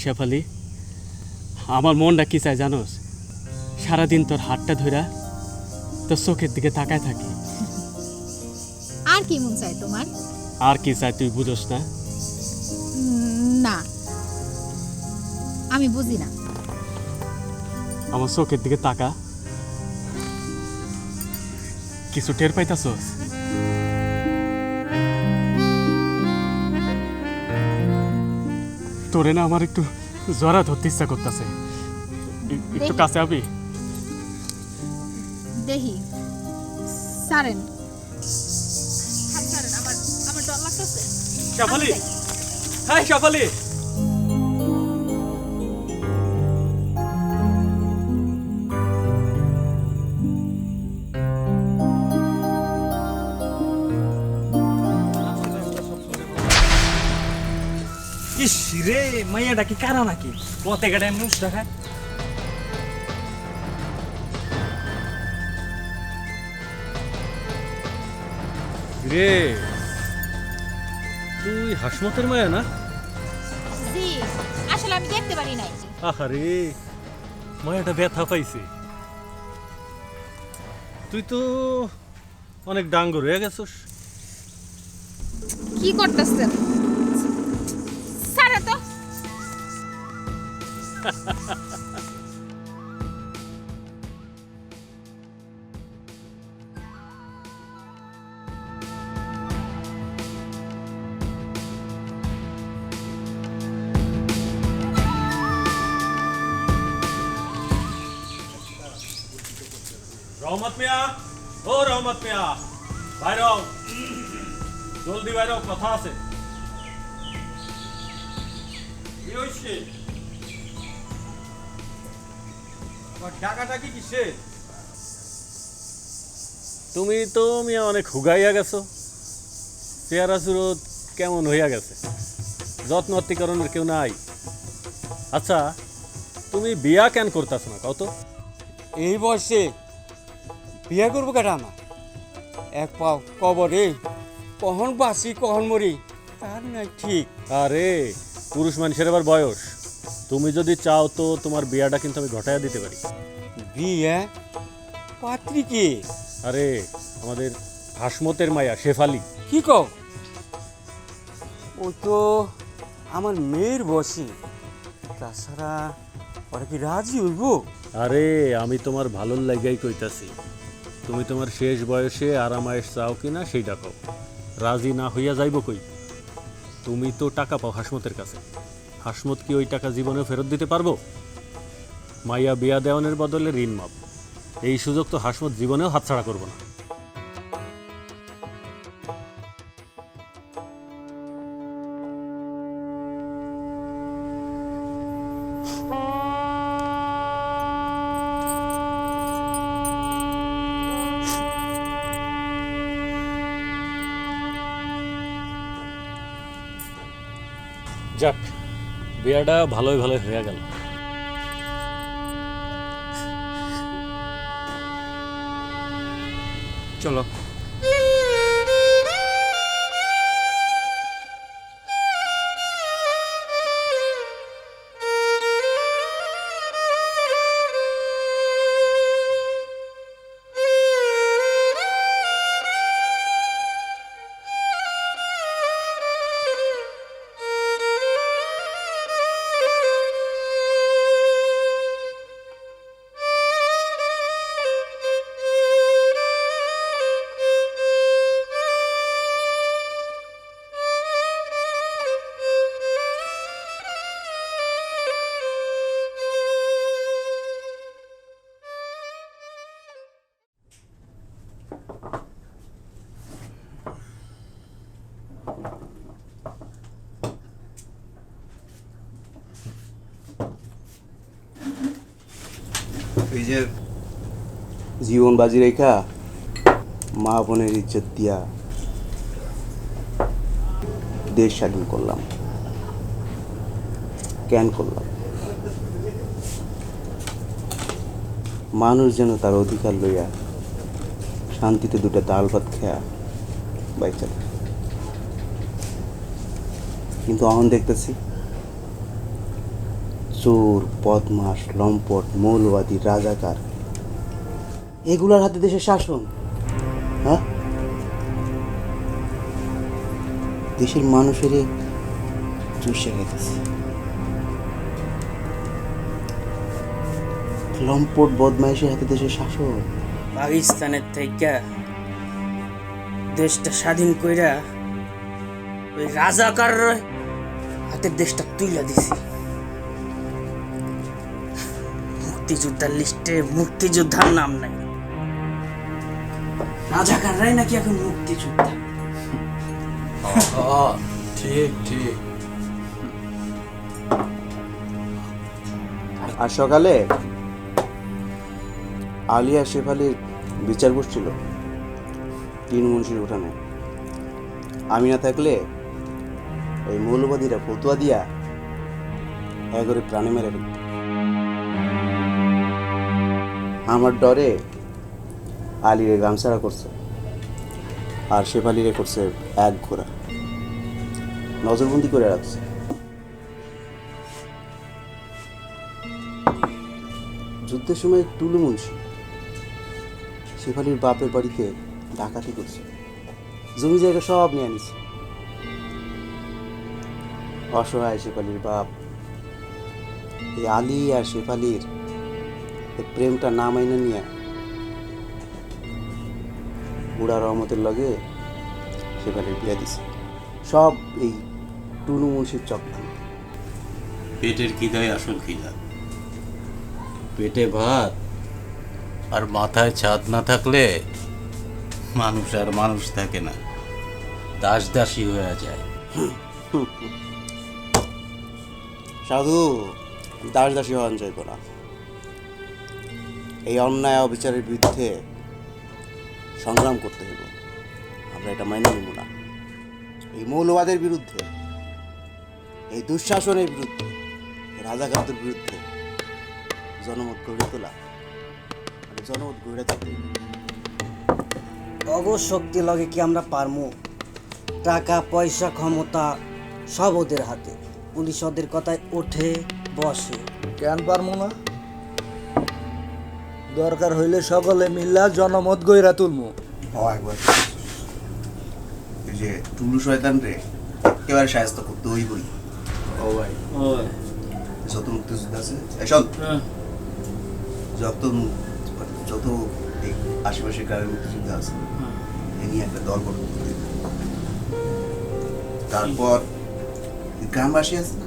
শেফালি, আমার মনটা কি চায় জানোস? সারাদিন তোর হাতটা ধইরা তোর চোখের দিকে তাকায় থাকি। আর কি মন চায় তোমার? আর কি চায় তুই বুঝোস না? না, আমি বুঝি না। আমার চোখের দিকে তাকা, কিছু টের পাইতাছস? তোরে না আমার একটু জরা ধরতে ইচ্ছা করতেছে, একটু কাছে আবি? দেখি সারেন, আমার ডর লাগতেছে। শেফালি, হ্যাঁ শেফালি, ইস রে, মাইয়াটা কি কারা নাকি পথে গাড়ায় মুখ দেখায়? রে তুই হাসমতের মায়া না? জি, আসলে আমি দেখতে পারি নাই। আহারে, মায়াটা ব্যথা পাইছে। তুই তো অনেক ডাঙ্গর হয়ে গেছস। কি করতেছেন? সারা তো রহমত মিয়া, ও রহমত মিয়া, বাইরও, জলদি বাইরও, কথা আছে। কি হইছে? ডাকাটাকি কিসে? তুমি তো মিয়া অনেক হুগাইয়া গেছো, চেহারা সুরত কেমন হইয়া গেছে, যত্ন অত্তিকরণের কেউ নাই। আচ্ছা, তুমি বিয়া কেন করতেছ না কত? এই বয়সে বিয়া করবো কেটা আমার? এক পাও কবরে, কখন বাঁচি কখন মরি তার নাই ঠিক। আরে পুরুষ মানুষের আবার বয়স, তুমি যদি চাও তো তোমার বিয়াটা কিন্তু আমি ঘটাইয়া দিতে পারি। বিয়ে পাত্রী কি? আরে আমাদের হাসমতের মায়া শেফালি। কি কও? ও তো আমার মেয়ের বসি, তাছাড়া ওরা কি রাজি হইব? আরে আমি তোমার ভালোর লাগাই কইতাছি, তুমি তোমার শেষ বয়সে আরামায়েশ চাও কিনা সেইটা কও। রাজি না হইয়া যাইব কই? তুমি তো টাকা পাও হাসমতের কাছে, হাসমত কি ওই টাকা জীবনে ফেরত দিতে পারবো? মাইয়া বিয়া দেওয়ানের বদলে ঋণ মাপ, এই সুযোগ তো হাসমত জীবনেও হাতছাড়া করবো না। যাক, বিয়াটা ভালোই ভালোই হয়ে গেল। চলো। এই যে জীবন বাজি রেখা মা বোনের ইজ্জত দিয়া দেশ স্বাধীন করলাম, কেন করলাম? মানুষ যেন তার অধিকার লইয়া শান্তিতে দুটা ডাল ভাত খেয়া বাইচা থাকে। কিন্তু এখন দেখতেছি চোর, বদমাস, লম্পট, মৌলবাদী, রাজাকার, এগুলার হাতে দেশের শাসন। হ্যাঁ, দেশের মানুষের চুষে গেছে। লম্পট বদমাইশের হাতে দেশের শাসন। পাকিস্তানের থেকে দেশটা স্বাধীন কইরা ওই রাজাকার হাতের দেশটা তুইলা দিছি। মুক্তিযোদ্ধার লিস্টে মুক্তিযোদ্ধার নাম নাই, রাজাকাররাই নাকি এখন মুক্তিযোদ্ধা। ঠিক ঠিক। আর সকালে আলিয়া শেফালির বিচার বসছিল তিন মুন্সির উঠানে। আমি না থাকলে এই মৌলবাদীরা ফতুয়া দিয়া এগরে প্রাণে মেরে ফেলত। আমার ডরে আলিরে গামছাড়া করছে আর শেফালিরে করছে এক ঘোড়া, নজরবন্দি করে রাখছে। যুদ্ধের সময় টুলু মুন্সি শেফালির বাপের বাড়িতে ডাকাতি করছে, জমি জায়গা সব নিয়ে আনিছে। অসহায় শেফালির বাপ এই আলী আর শেফালির প্রেমটা না মাইনে নিয়ে বুড়া রহমতের লগে শেফালির বিয়া দিছে। সব এই টুলু মুন্সির চক্রান্ত। পেটের খিদাই আসল খিদা। পেটে ভাত আর মাথায় ছাদ না থাকলে মানুষ আর মানুষ থাকে না, দাস দাসী হয়ে যায়। সাধু, দাস দাসী হওয়ান যাইব না। এই অন্যায় অবিচারের বিরুদ্ধে সংগ্রাম করতে হইব, আমরা এটা মাইনে নিব না। এই মৌলবাদের বিরুদ্ধে, এই দুঃশাসনের বিরুদ্ধে, এই রাজাকারদের বিরুদ্ধে জনমত গড়ে তোলা, জনমত গড়ে তুলতে হইব। অগো শক্তি লগে কি আমরা পারমু? টাকা পয়সা ক্ষমতা সব ওদের হাতে। পুলিশ ওদের কথায় ওঠে বসে। কেন পারমু না? দরকার হইলে সকলে মিল্লা জনমত গইরা তুলমু। একবার এই যে টুলু শয়তান রে একেবারে সাহায্য করতে হইবই। ও ভাই, যত মুক্তিযোদ্ধা আছে এসব যত যত এই আশেপাশে গ্রামের মুক্তিযোদ্ধা আছে এ নিয়ে একটা দল গঠন করতে হইবে। তারপর গ্রামবাসী আছে না,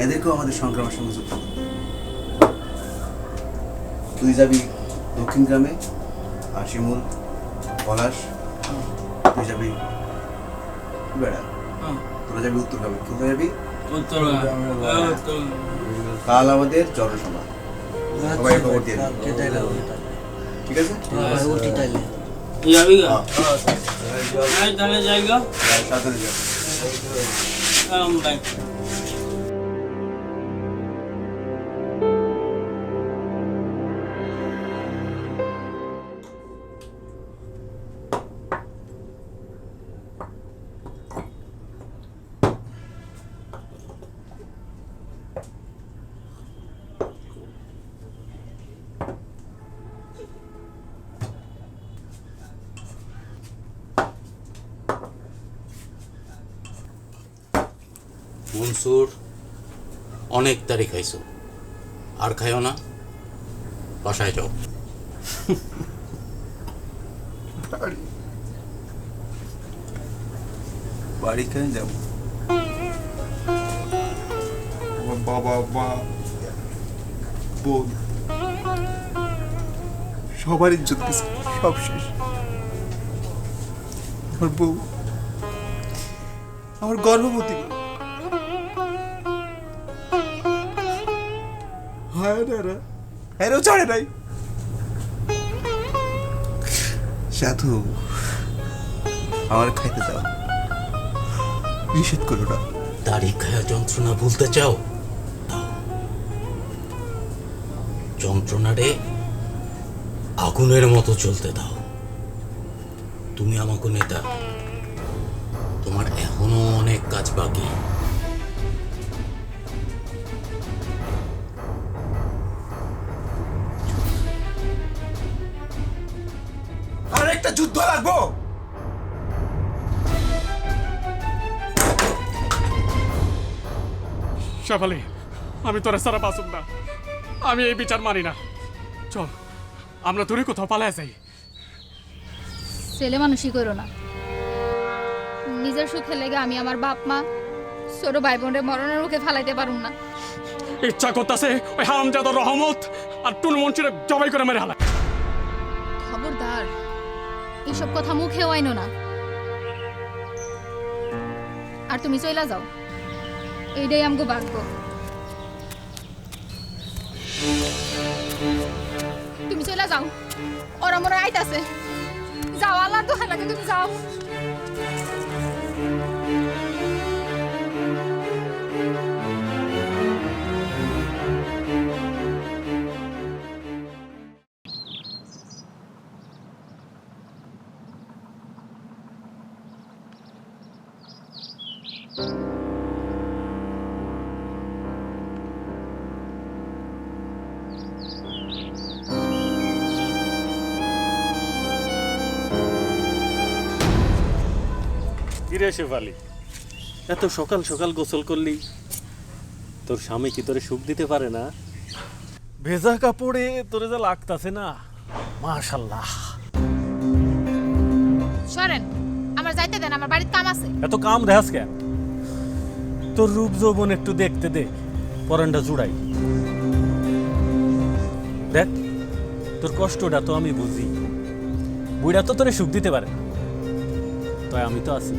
এদেরকেও আমাদের সংগ্রামের সঙ্গে যুক্ত করতে হবে। তুই যাবি দক্ষিণ গ্রামে, আর শিমুল, পলাশ তুই যাবি বেড়া, তোরা যাবি উত্তর গ্রামে। কোথায় যাবি? কাল আমাদের জনসভা, সবাই খবর দিয়ে দিবি। ঠিক আছে? উঠি তাইলে সাথে যা। মনসুর, অনেক তারিখ খাইছো, আর খাইও না, বাসায় যাও। বাড়ি কেন যাব? বাবা মা বোন সবার ইজ্জত গেছে, সব শেষ। আমার বউ, আমার গর্ভবতী চড়ে নাই। সাধু, আমার খাইতে দাও, নিষেধ করো না। দাড়ি খায়া যন্ত্রণা ভুলতে চাও? দাও। যন্ত্রণারে আগুনের মতো চলতে দাও। তুমি আমাকে নেতা, তোমার এখনো অনেক কাজ বাকি। যুদ্ধ লাগবো? শেফালি, আমি তোরা সারা বাসুম না, আমি এই বিচার মানি না। চল আমরা দূরে কোথাও পালায় যাই। ছেলে মানুষই করো না, নিজের সুখে লেগে আমি আমার বাপ মা ছোট ভাই বোনের মরণের মুখে ফালাইতে পারুম না। ইচ্ছা করতেছে ওই হারামজাদা রহমত আর টুনু মঞ্চিরে জবাই করে মেরে হালা। খবরদার, এইসব কথা মুখেও আইনো না। আর তুমি চইলা যাও, এইটাই আমগো ভাগ্য। তুমি চইলা যাও, ওরা মনে হয় আইতাছে। যাও, আল্লাহর দোহাই লাগে, তুমি যাও। কিরে শেফালি, এত সকাল সকাল গোসল করলি? তোর স্বামী কি তোরে সুখ দিতে পারে না? ভেজা কাপড়ে তোরে যা লাগতাছে না, মাশাল্লাহ। সরেন, আমার যাইতে দেন, আমার বাড়িতে কাম আছে। এত কাম দেখাস কেন? তোর রূপ যৌবন একটু দেখতে দে, পরানটা জুড়াই। দেখ, তোর কষ্টটা তো আমি বুঝি। বুড়া তো তোরে সুখ দিতে পারে না, তাই আমি তো আছি।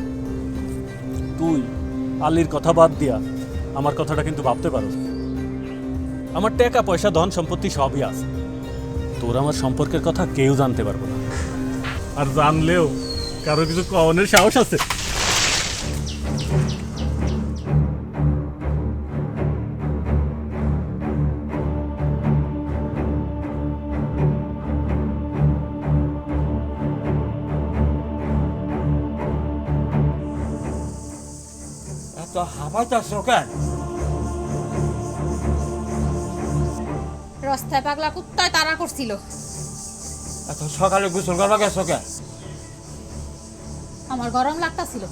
তুই আলীর কথা বাদ দিয়া আমার কথাটা কিন্তু ভাবতে পারো। আমার টাকা পয়সা ধন সম্পত্তি সবই আছে, তোর আমার সম্পর্কের কথা কেউ জানতে পারবো না। আর জানলেও কারো কিছু কওয়ানোর সাহস আছে? এত হাবাইতাছ কেন? রাস্তায় পাগলা কুত্তায় তাড়া করছিল। এত সকালে গোসল করবা গেছো কেন? আমার গরম লাগতাছিল।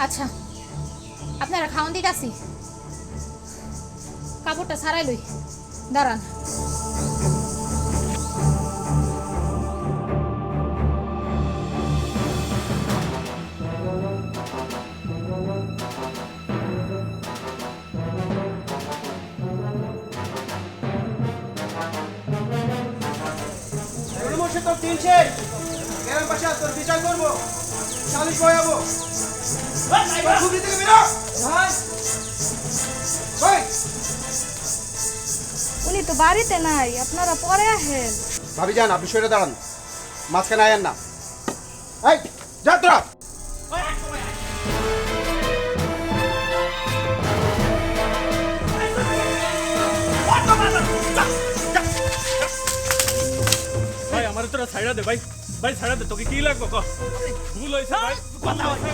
আচ্ছা, আপনারা খাওয়ান দিতাছি, কাপড়টা ছাড়াই লই, দাঁড়ান। তোর তিন শেষ গ্রাম পাশে তোর বিচার করবো, সালিশ বয়াবো। উনি তো বাড়িতে নাই, আপনারা পরে আসেন। ভাবি যান, আপনি সরে দাঁড়ান, মাঝখানে আয়েন না। এই যাত্রা ভাই, আমার তোরা ছাইড়া দে ভাই, ভাই ছাইড়া দে। তোকে কি লাগবে? ভুল হয়েছে ভাই, কথা হয়েছে।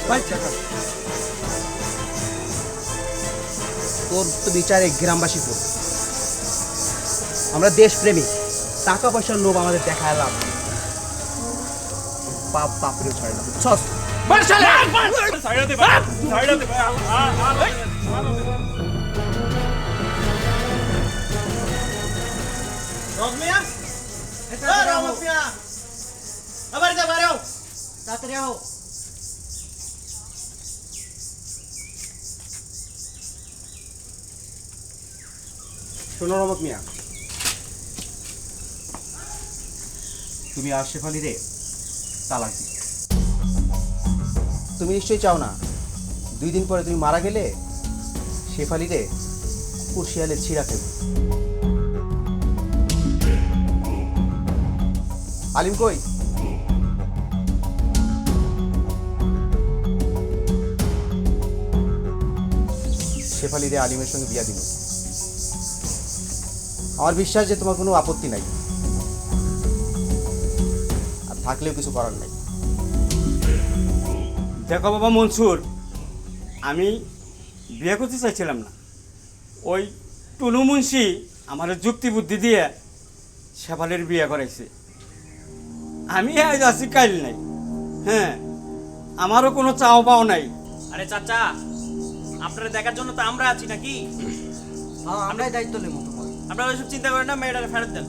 ভাই তোর তো বিচারে গ্রামবাসী করবে। আমরা দেশপ্রেমিক, টাকা পয়সার লোভ আমাদের দেখায় লাভ। পাপ পাপড়ে ছড়ে না, বুঝছস? ছাইড়া দে ভাই, ছাইড়া দে ভাই। তাড়াতাড়ি আও। শোনো রহমত মিয়া, তুমি আর শেফালি রে তালাক দিও। তুমি নিশ্চয়ই চাও না 2 দিন পরে তুমি মারা গেলে শেফালি রে কুকুর শিয়ালে ছিঁড়া খেবে। আলিম কই? শেফালি রে আলিমের সঙ্গে বিয়া দিল। আমার বিশ্বাস যে তোমার কোনো আপত্তি নাই, আর থাকলেও কিছু করার নাই। দেখো বাবা মনসুর, আমি বিয়ে করতে চাইছিলাম না। ওই টুনু মুন্সি আমার যুক্তি বুদ্ধি দিয়ে শেফালের বিয়ে করাইছে। আমি আজ আছি কাল নাই। হ্যাঁ, আমারও কোনো চাও পাও নাই। আরে চাচা, আপনারা দেখার জন্য তো আমরা আছি নাকি? হ্যাঁ আমরাই দায়িত্ব নেব তোমার। আপনারা ওইসব চিন্তা করেন না, মেয়েটারে ফেরত দেন।